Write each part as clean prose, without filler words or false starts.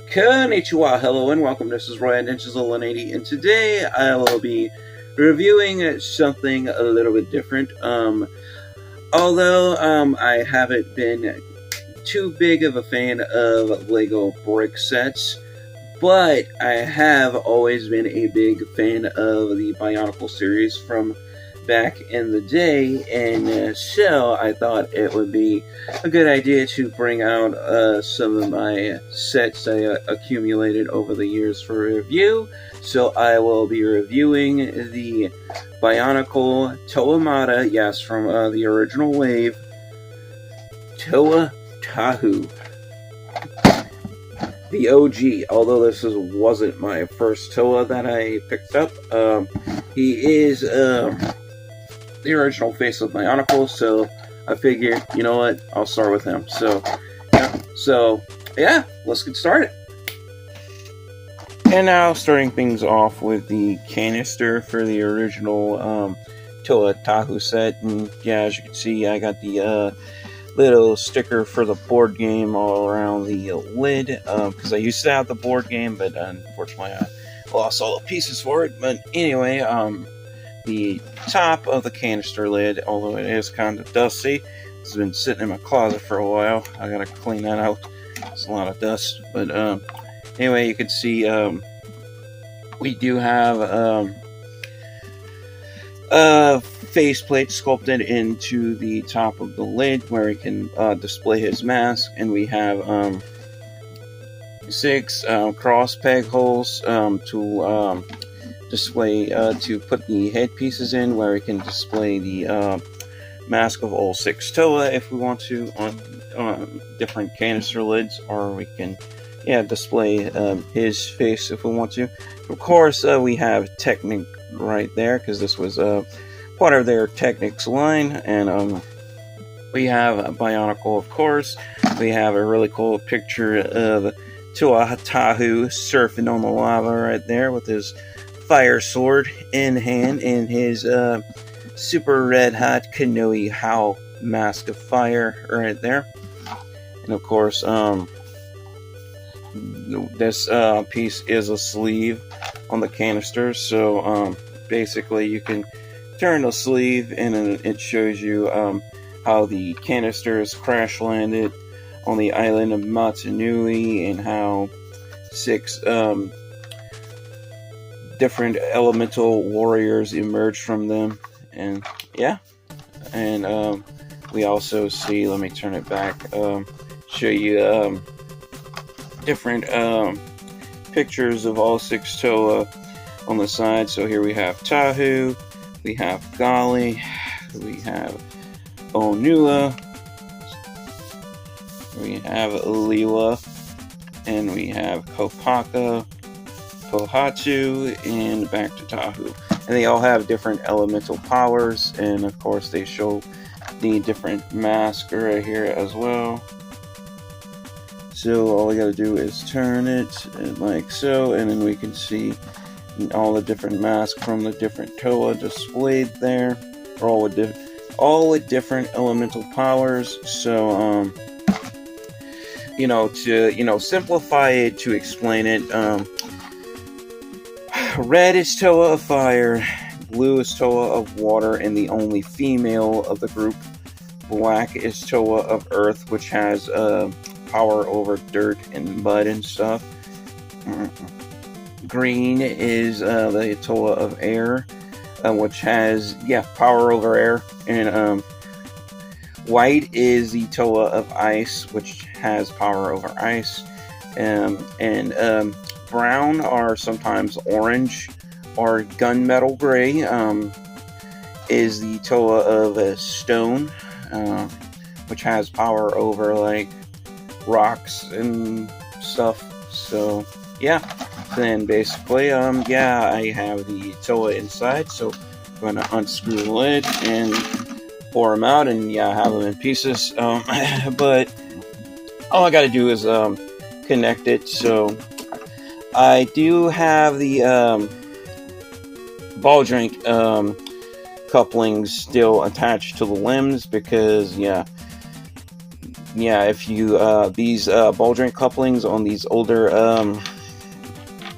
Konnichiwa, hello and welcome. This is Roy at Ninjas80, and today I will be reviewing something a little bit different. Although I haven't been too big of a fan of Lego brick sets, but I have always been a big fan of the Bionicle series from back in the day, and so I thought it would be a good idea to bring out some of my sets I accumulated over the years for review. So I will be reviewing the Bionicle Toa, yes, from the original wave, Toa Tahu. The OG, although this wasn't my first Toa that I picked up. He is the original face of Bionicle, so I figured, you know what, I'll start with him. So yeah, let's get started. And now, starting things off with the canister for the original Toa Tahu set, and yeah, as you can see, I got the little sticker for the board game all around the lid, because I used to have the board game, but unfortunately I lost all the pieces for it. But anyway, the top of the canister lid, although it is kind of dusty, it's been sitting in my closet for a while. I gotta clean that out. It's a lot of dust. But anyway, you can see we do have a faceplate sculpted into the top of the lid where he can display his mask, and we have 6 cross peg holes to display to put the headpieces in, where we can display the mask of all 6 Toa if we want to on different canister lids, or we can display his face if we want to. Of course, we have Technic right there, because this was part of their Technics line, and we have Bionicle, of course. We have a really cool picture of Toa Tahu surfing on the lava right there with his fire sword in hand, and his super red hot Kanoe How mask of fire right there. And of course, this piece is a sleeve on the canister, so basically you can turn the sleeve and it shows you how the canister is crash landed on the island of Matanui, and how 6 different elemental warriors emerged from them. And yeah, and we also see, let me turn it back, show you different pictures of all 6 Toa on the side. So here we have Tahu, we have Gali, we have Onua, we have Liwa, and we have Kopaka, Pohatu, and back to Tahu. And they all have different elemental powers, and of course they show the different masks right here as well. So all we gotta do is turn it like so, and then we can see all the different masks from the different Toa displayed there, all with different elemental powers. So to simplify it, to explain it, red is Toa of fire, blue is Toa of water, and the only female of the group. Black is Toa of earth, which has power over dirt and mud and stuff. Green is the Toa of air, which has power over air. And white is the Toa of ice, which has power over ice. And brown, or sometimes orange, or gunmetal gray, is the Toa of stone, which has power over like rocks and stuff. So yeah, then basically I have the Toa inside, so I'm gonna unscrew the lid and pour them out, and have them in pieces. But all I gotta do is connect it. So I do have the ball joint couplings still attached to the limbs, because yeah, if you these ball joint couplings on these older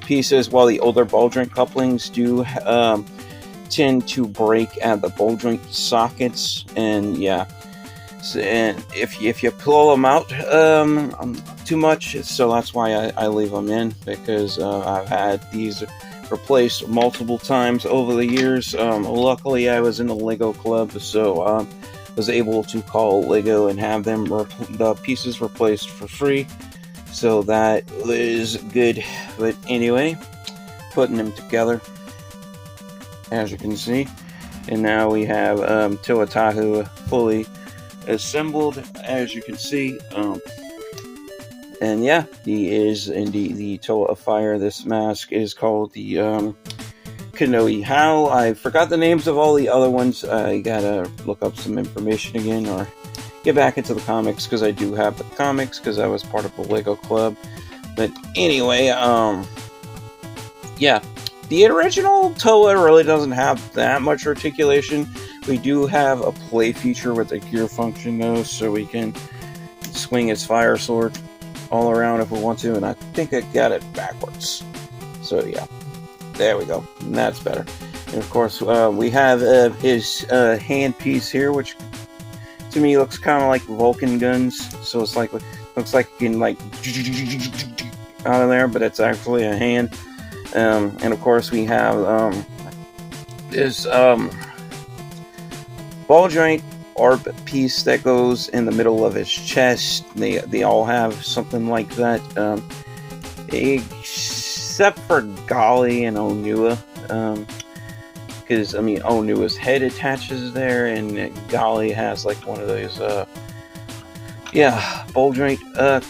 pieces, while the older ball joint couplings do tend to break at the ball joint sockets, and yeah, so, and if you pull them out too much, so that's why I leave them in, because I've had these replaced multiple times over the years. Luckily, I was in the Lego club, so was able to call Lego and have them the pieces replaced for free. So that is good. But anyway, putting them together, as you can see, and now we have Toa Tahu fully assembled, as you can see. And yeah, he is indeed the Toa of Fire. This mask is called the Kanoi How. I forgot the names of all the other ones. I gotta look up some information again, or get back into the comics, because I do have the comics, because I was part of the Lego club. But anyway, yeah, the original Toa really doesn't have that much articulation. We do have a play feature with a gear function though, so we can swing his fire sword all around if we want to, and I think I got it backwards. So yeah, there we go, and that's better. And of course, we have his hand piece here, which to me looks kind of like Vulcan guns. So it's like, looks like you can like out of there, but it's actually a hand. And of course, we have this ball joint orb piece that goes in the middle of his chest. They all have something like that, except for Golly and Onua, because I mean Onua's head attaches there, and Golly has like one of those ball joint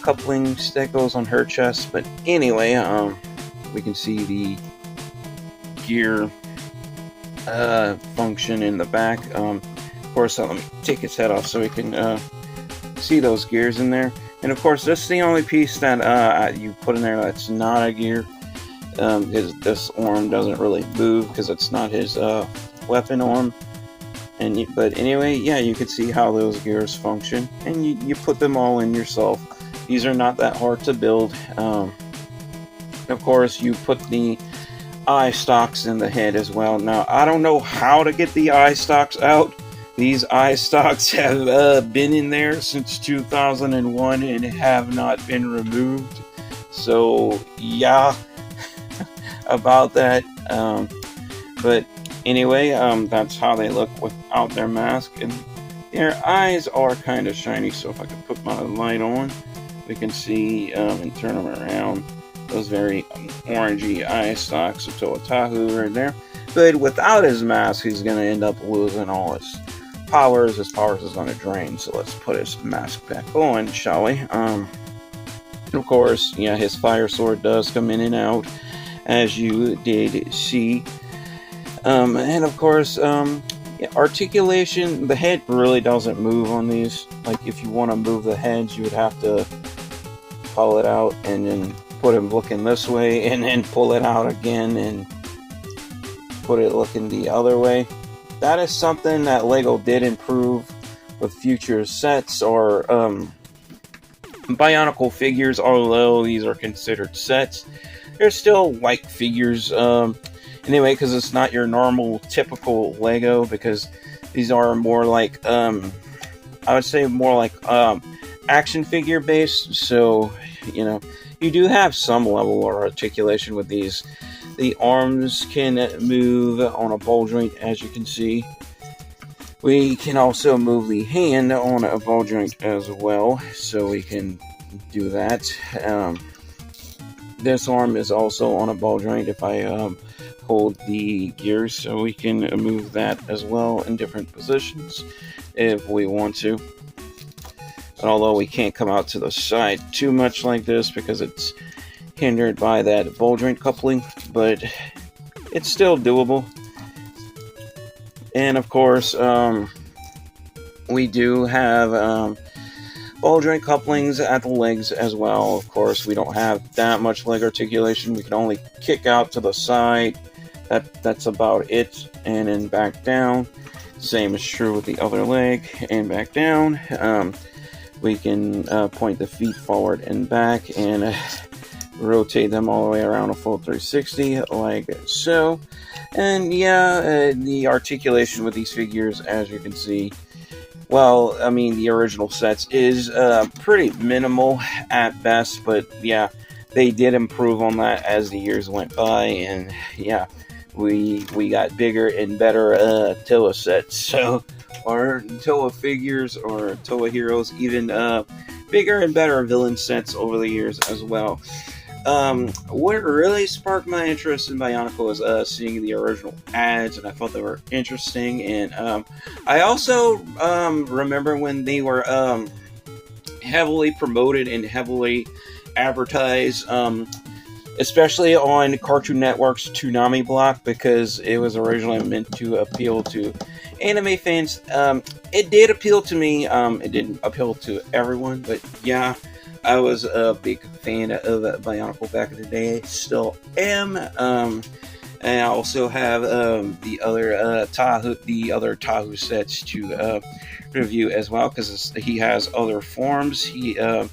couplings that goes on her chest. But anyway, we can see the gear function in the back. Of course, let me take his head off so we can see those gears in there. And of course, this is the only piece that you put in there that's not a gear, because this arm doesn't really move because it's not his weapon arm. But anyway, yeah, you can see how those gears function, and you put them all in yourself. These are not that hard to build. Of course, you put the eye stalks in the head as well. Now, I don't know how to get the eye stalks out. These eye stalks have been in there since 2001 and have not been removed. So, yeah, about that. But anyway, that's how they look without their mask. And their eyes are kind of shiny, so if I could put my light on, we can see and turn them around. Those very orangey eye stalks of Toa Tahu right there. But without his mask, he's going to end up losing all his powers. His powers is going to drain. So let's put his mask back on, shall we? Of course, yeah, his fire sword does come in and out, as you did see. And of course, articulation, the head really doesn't move on these. Like, if you want to move the heads, you would have to pull it out and then put him looking this way, and then pull it out again and put it looking the other way. That is something that Lego did improve with future sets or Bionicle figures. Although these are considered sets, they're still like figures anyway, because it's not your normal typical Lego, because these are more like I would say more like action figure based. So you do have some level of articulation with these. The arms can move on a ball joint, as you can see. We can also move the hand on a ball joint as well, so we can do that. This arm is also on a ball joint if I hold the gears, so we can move that as well in different positions if we want to. Although we can't come out to the side too much like this because it's hindered by that ball joint coupling, but it's still doable. And of course, we do have ball joint couplings at the legs as well. Of course, we don't have that much leg articulation. We can only kick out to the side. That's about it, and then back down. Same is true with the other leg, and back down. we can point the feet forward and back and rotate them all the way around a full 360 like so. And yeah, the articulation with these figures, as you can see, well, I mean, the original sets is pretty minimal at best, but yeah, they did improve on that as the years went by, and yeah, we got bigger and better Toa sets, so, or Toa figures, or Toa heroes, even bigger and better villain sets over the years as well. What really sparked my interest in Bionicle was seeing the original ads, and I thought they were interesting. And I also remember when they were heavily promoted and heavily advertised, especially on Cartoon Network's Toonami block, because it was originally meant to appeal to anime fans. It did appeal to me. It didn't appeal to everyone, but yeah, I was a big fan of Bionicle back in the day. Still am. And I also have the other Tahu sets to review as well, because he has other forms. He has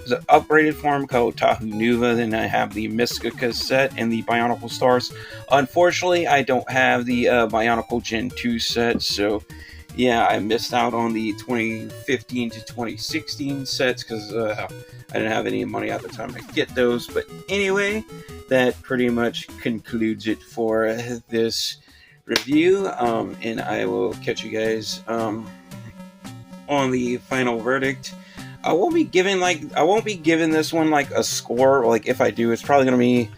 an upgraded form called Tahu Nuva. Then I have the Mystica set and the Bionicle Stars. Unfortunately, I don't have the Bionicle Gen 2 set, so yeah, I missed out on the 2015 to 2016 sets because I didn't have any money at the time to get those. But anyway, that pretty much concludes it for this review, and I will catch you guys on the final verdict. I won't be giving this one like a score. Like, if I do, it's probably gonna be,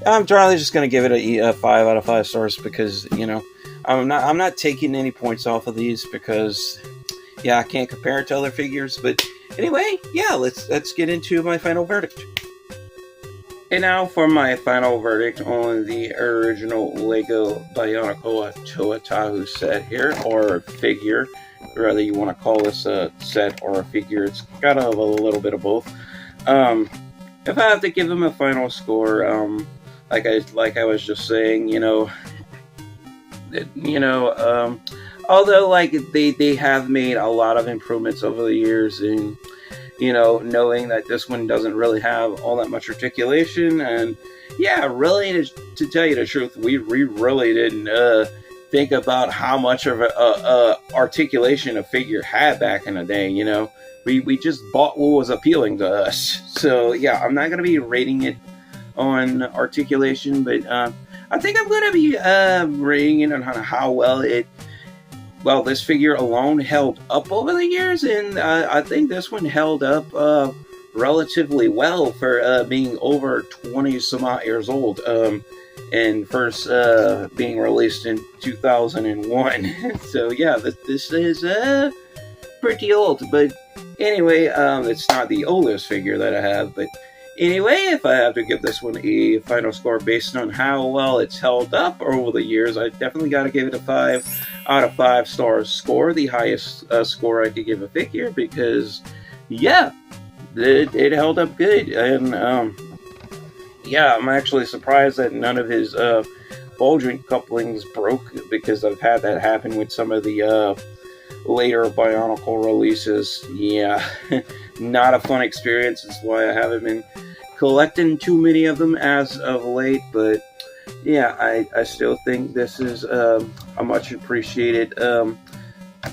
I'm probably just gonna give it a 5 out of 5 stars, because, you know, I'm not taking any points off of these, because yeah, I can't compare it to other figures. But anyway, yeah, let's get into my final verdict. And now for my final verdict on the original Lego Bionicle Toa Tahu set here, or figure, whether you want to call this a set or a figure. It's got a little bit of both. If I have to give them a final score, like I was just saying, although like they have made a lot of improvements over the years, and knowing that this one doesn't really have all that much articulation, and yeah, really, to tell you the truth, we really didn't think about how much of a articulation a figure had back in the day. We just bought what was appealing to us. So yeah, I'm not gonna be rating it on articulation, but I think I'm going to be rating it on how well this figure alone held up over the years, and I think this one held up relatively well for being over 20 some odd years old, and first being released in 2001. So yeah, this is pretty old, but anyway, it's not the oldest figure that I have, but anyway, if I have to give this one a final score based on how well it's held up over the years, I definitely got to give it a 5 out of 5 stars score, the highest score I could give a figure, because yeah, it held up good. And yeah, I'm actually surprised that none of his ball joint couplings broke, because I've had that happen with some of the later Bionicle releases. Yeah, not a fun experience. That's why I haven't been collecting too many of them as of late. But yeah, I still think this is a much appreciated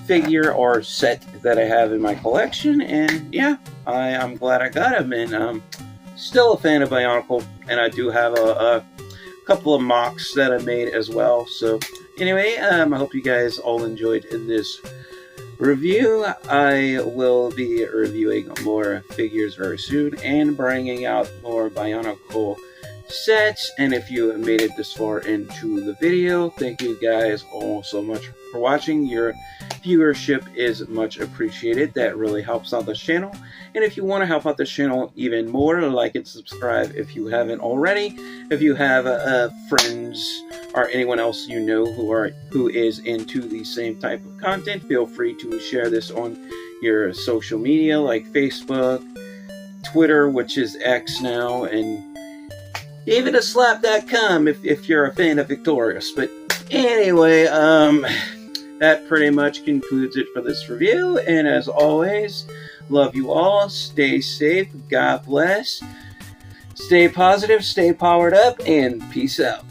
figure or set that I have in my collection. And yeah, I'm glad I got him. And I'm still a fan of Bionicle, and I do have a couple of mocks that I made as well. So anyway, I hope you guys all enjoyed this review. I will be reviewing more figures very soon and bringing out more Bionicle sets. And if you made it this far into the video, thank you guys all so much for watching. Your viewership is much appreciated. That really helps out this channel. And if you want to help out this channel even more, like and subscribe if you haven't already. If you have friends or anyone else you know who is into the same type of content, feel free to share this on your social media like Facebook, Twitter, which is X now, and even a slap.com if you're a fan of Victorious. But anyway, that pretty much concludes it for this review, and as always, Love you all. Stay safe. God bless. Stay positive, stay powered up, and peace out.